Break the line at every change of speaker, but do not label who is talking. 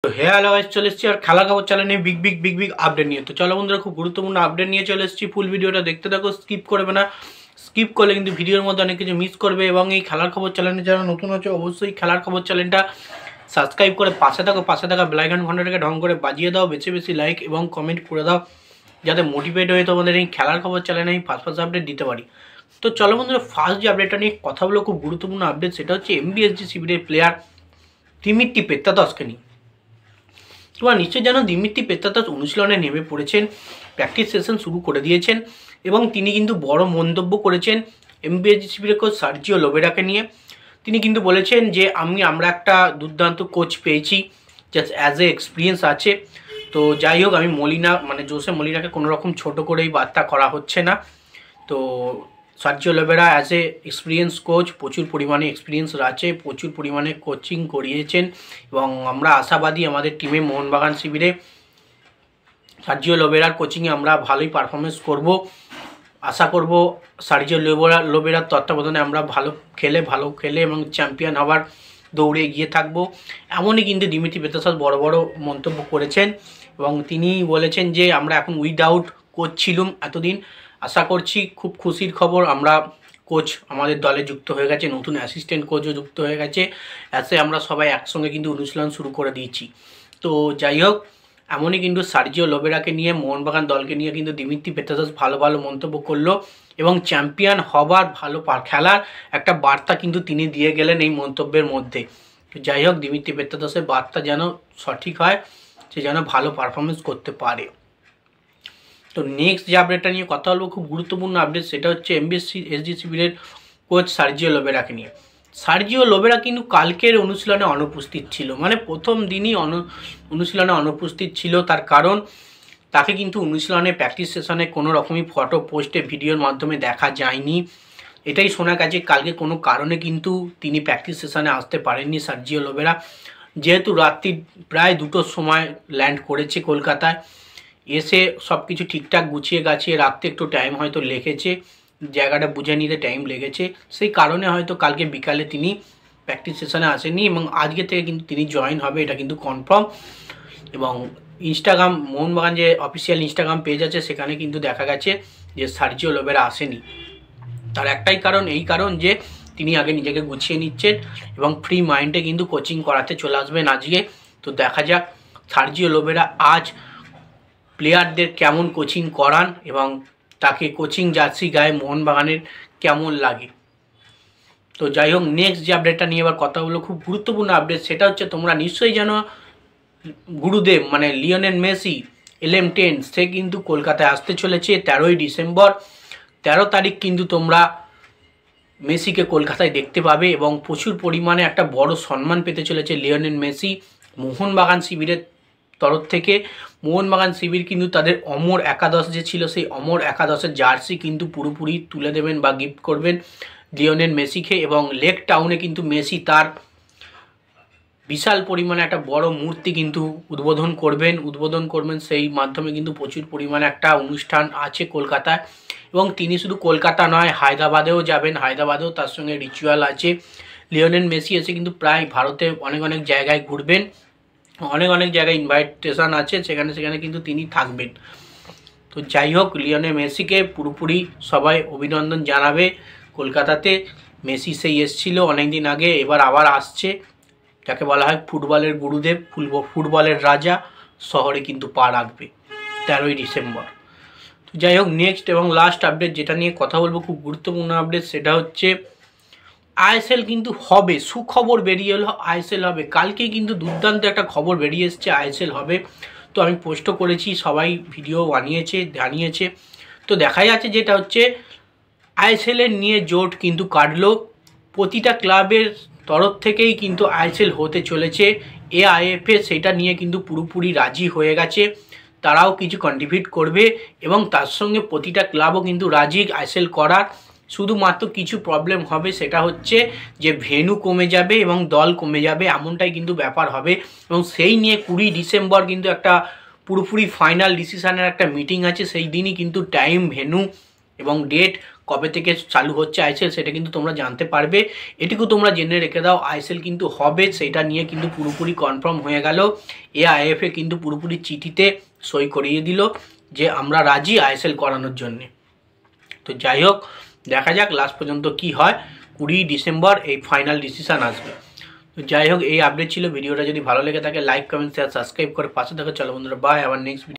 তো hello guys, চলে এসেছি আর খেলার খবর চ্যানেলে বিগ বিগ আপডেট নিয়ে। তো চলো বন্ধুরা, খুব গুরুত্বপূর্ণ আপডেট নিয়ে চলে এসেছি। ফুল ভিডিওটা দেখতে থাকো, স্কিপ করবে না। স্কিপ করলে কিন্তু ভিডিওর মধ্যে অনেক কিছু মিস করবে। এবং এই খেলার খবর চ্যানেলে যারা নতুন হচ্ছে অবশ্যই খেলার খবর চ্যানেলটা সাবস্ক্রাইব করে পাশে থাকা বেল আইকন ঘন্টাটাকে ঢং করে বাজিয়ে দাও। বেশি লাইক এবং কমেন্ট করে দাও, যাতে মোটিভেট হয়ে তোমাদের এই খেলার খবর চ্যানেলে আমি ফার্স্ট আপডেট দিতে পারি। তো চলো বন্ধুরা, ফার্স্ট যে আপডেটটা নিয়ে কথা বলো, খুব গুরুত্বপূর্ণ আপডেট, সেটা হচ্ছে এমবিএসজি শিবিরের প্লেয়ার দিমিত্রি পেত্রাতসকে নিয়ে। তোমরা নিশ্চয়ই জানো, দিমিত্রি পেত্রাতস অনুশীলনে নেমে পড়েছেন, প্র্যাকটিস সেশন শুরু করে দিয়েছেন এবং তিনি কিন্তু বড় মন্তব্য করেছেন এমবিএসজি শিবিরের কোচ সার্জিও লোবেরাকে নিয়ে। তিনি কিন্তু বলেছেন যে আমরা একটা দুর্দান্ত কোচ পেয়েছি, জাস্ট অ্যাজ এ এক্সপিরিয়েন্স আছে। তো যাই হোক, আমি জোসে মলিনাকে কোনো রকম ছোটো করেই বার্তা করা হচ্ছে না। তো Sergio Lobera as a experience coach, প্রচুর পরিমাণে এক্সপিরিয়েন্স আছে, প্রচুর পরিমাণে কোচিং করিয়েছেন এবং আমরা আশাবাদী আমাদের টিমে মোহনবাগান শিবিরে সার্জিও লোবেরার কোচিংয়ে আমরা ভালোই পারফরমেন্স করব। আশা করব সার্জিও লোবেরার তত্ত্বাবধানে আমরা ভালো খেলে এবং চ্যাম্পিয়ন হওয়ার দৌড়ে এগিয়ে থাকব। এমনই কিন্তু দিমিত্রি পেত্রাতস বড় মন্তব্য করেছেন এবং তিনি বলেছেন যে আমরা এখন উইদাউট কোচ ছিলাম এতদিন। আশা করছি, খুব খুশির খবর, আমরা কোচ আমাদের দলে যুক্ত হয়ে গেছে, নতুন অ্যাসিস্ট্যান্ট কোচও যুক্ত হয়ে গেছে। অ্যাসে আমরা সবাই একসঙ্গে কিন্তু অনুশীলন শুরু করে দিয়েছি। তো যাই হোক, এমনই কিন্তু সার্জিও লোবেরাকে নিয়ে, মোহনবাগান দলকে নিয়ে কিন্তু দিমিত্রি পেত্রাতস ভালো মন্তব্য করলো এবং চ্যাম্পিয়ন হবার খেলার একটা বার্তা কিন্তু তিনি দিয়ে গেলেন এই মন্তব্যের মধ্যে। তো যাই হোক, দিমিত্রি পেত্রাতসের বার্তা যেন সঠিক হয়, সে যেন ভালো পারফরমেন্স করতে পারে। তো নেক্সট যে আপডেটটা নিয়ে কথা বলবো, খুব গুরুত্বপূর্ণ আপডেট, সেটা হচ্ছে এমবিএসজি শিবিরের কোচ সার্জিও লোবেরাকে নিয়ে। সার্জিও লোবেরা কিন্তু কালকের অনুশীলনে অনুপস্থিত ছিল, মানে প্রথম দিনই অনুশীলনে অনুপস্থিত ছিল। তার কারণ, তাকে কিন্তু অনুশীলনে প্র্যাকটিস সেশনে কোনো রকমই ফটো পোস্টে ভিডিওর মাধ্যমে দেখা যায়নি। এটাই শোনা গেছে, কালকে কোনো কারণে কিন্তু তিনি প্র্যাকটিস সেশনে আসতে পারেননি সার্জিও লোবেরা। যেহেতু রাত্রি প্রায় 2টোর সময় ল্যান্ড করেছে কলকাতায়, এসে সব কিছু ঠিকঠাক গুছিয়ে গাছিয়ে রাখতে একটু টাইম হয়তো লেগেছে, জায়গাটা বুঝে নিতে টাইম লেগেছে, সেই কারণে হয়তো কালকে বিকালে তিনি প্র্যাকটিস সেশনে আসেননি এবং আজকে থেকে কিন্তু তিনি জয়েন হবে, এটা কিন্তু কনফার্ম। এবং ইনস্টাগ্রাম, মোহনবাগান যে অফিসিয়াল ইনস্টাগ্রাম পেজ আছে, সেখানে কিন্তু দেখা গেছে যে সার্জিও লোবেরা আসেনি। তার একটাই কারণ, এই কারণ যে তিনি আগে নিজেকে গুছিয়ে নিচ্ছেন এবং ফ্রি মাইন্ডে কিন্তু কোচিং করাতে চলে আসবেন আজকে। তো দেখা যাক সার্জিও লোবেরা আজ প্লেয়ারদের কেমন কোচিং করান এবং তাকে কোচিং জার্সি গায়ে মোহনবাগানের কেমন লাগে। তো যাই হোক, নেক্সট যে আপডেটটা নিয়ে এবার কথা বলো, খুব গুরুত্বপূর্ণ আপডেট, সেটা হচ্ছে তোমরা নিশ্চয়ই জানো গুরুদেব মানে লিওনেল মেসি LM10 সে কিন্তু কলকাতায় আসতে চলেছে 13ই ডিসেম্বর। 13 তারিখ কিন্তু তোমরা মেসিকে কলকাতায় দেখতে পাবে এবং প্রচুর পরিমাণে একটা বড় সম্মান পেতে চলেছে লিওনেল মেসি মোহনবাগান শিবিরের তরফ থেকে। মোহনবাগান শিবির কিন্তু তাদের অমর একাদশ যে ছিল, সেই অমর একাদশের জার্সি কিন্তু পুরোপুরি তুলে দেবেন বা গিফট করবেন লিওনেল মেসিকে। এবং লেক টাউনে কিন্তু মেসি তার বিশাল পরিমাণে একটা বড় মূর্তি কিন্তু উদ্বোধন করবেন। সেই মাধ্যমে কিন্তু প্রচুর পরিমাণে একটা অনুষ্ঠান আছে কলকাতায় এবং তিনি শুধু কলকাতা নয়, হায়দ্রাবাদেও যাবেন, হায়দ্রাবাদেও তার সঙ্গে রিচুয়াল আছে। লিওনেল মেসি এসে কিন্তু প্রায় ভারতে অনেক জায়গায় ঘুরবেন, অনেক জায়গায় ইনভাইটেশন আছে, সেখানে কিন্তু তিনি থাকবেন। তো যাই হোক, লিওনেল মেসিকে পুরোপুরি সবাই অভিনন্দন জানাবে কলকাতাতে। মেসি সেই এসেছিল অনেকদিন আগে, এবার আবার আসছে, যাকে বলা হয় ফুটবলের গুরুদেব, ফুটবলের রাজা, শহরে কিন্তু পা রাখবে 13ই ডিসেম্বর। তো যাই হোক, নেক্সট এবং লাস্ট আপডেট যেটা নিয়ে কথা বলবো, খুব গুরুত্বপূর্ণ আপডেট, সেটা হচ্ছে আইএসএল কিন্তু হবে। সুখবর বেরিয়ে এলো, আইএসএল হবে। কালকে কিন্তু দুর্দান্ত একটা খবর বেরিয়ে এসছে, আইএসএল হবে। তো আমি পোস্টও করেছি, সবাই ভিডিও জানিয়েছে। তো দেখা যাচ্ছে যেটা হচ্ছে আইএসএলের নিয়ে জোট কিন্তু কাটলো, প্রতিটা ক্লাবের তরফ থেকেই কিন্তু আইএসএল হতে চলেছে। AIFA সেটা নিয়ে কিন্তু পুরোপুরি রাজি হয়ে গেছে, তারাও কিছু কন্ট্রিবিউট করবে এবং তার সঙ্গে প্রতিটা ক্লাবও কিন্তু রাজি আইএসএল করার। শুধুমাত্র কিছু প্রবলেম হবে, সেটা হচ্ছে যে ভেন্যু কমে যাবে এবং দল কমে যাবে, এমনটাই কিন্তু ব্যাপার হবে। এবং সেই নিয়ে 20 ডিসেম্বর কিন্তু একটা পুরোপুরি ফাইনাল ডিসিশনের একটা মিটিং আছে, সেই দিনই কিন্তু টাইম, ভেন্যু এবং ডেট কবে থেকে চালু হচ্ছে আইএসএল সেটা কিন্তু তোমরা জানতে পারবে। এটুকু তোমরা জেনে রেখে দাও, আইএসএল কিন্তু হবে, সেটা নিয়ে কিন্তু পুরোপুরি কনফার্ম হয়ে গেল। এআইএফএ কিন্তু পুরোপুরি চিঠিতে সই করিয়ে দিল যে আমরা রাজি আইএসএল করানোর জন্যে। তো যাই হোক, দেখা যাক লাস্ট পর্যন্ত কি হয়। 20 ডিসেম্বর এই ফাইনাল ডিসিশান আসবে। তো যাই হোক, এই আপডেট ছিল। ভিডিওটা যদি ভালো লেগে থাকে লাইক কমেন্ট শেয়ার সাবস্ক্রাইব করে পাশে থাকো। চলো বন্ধুরা, বাই, আবার নেক্সট ভিডিও।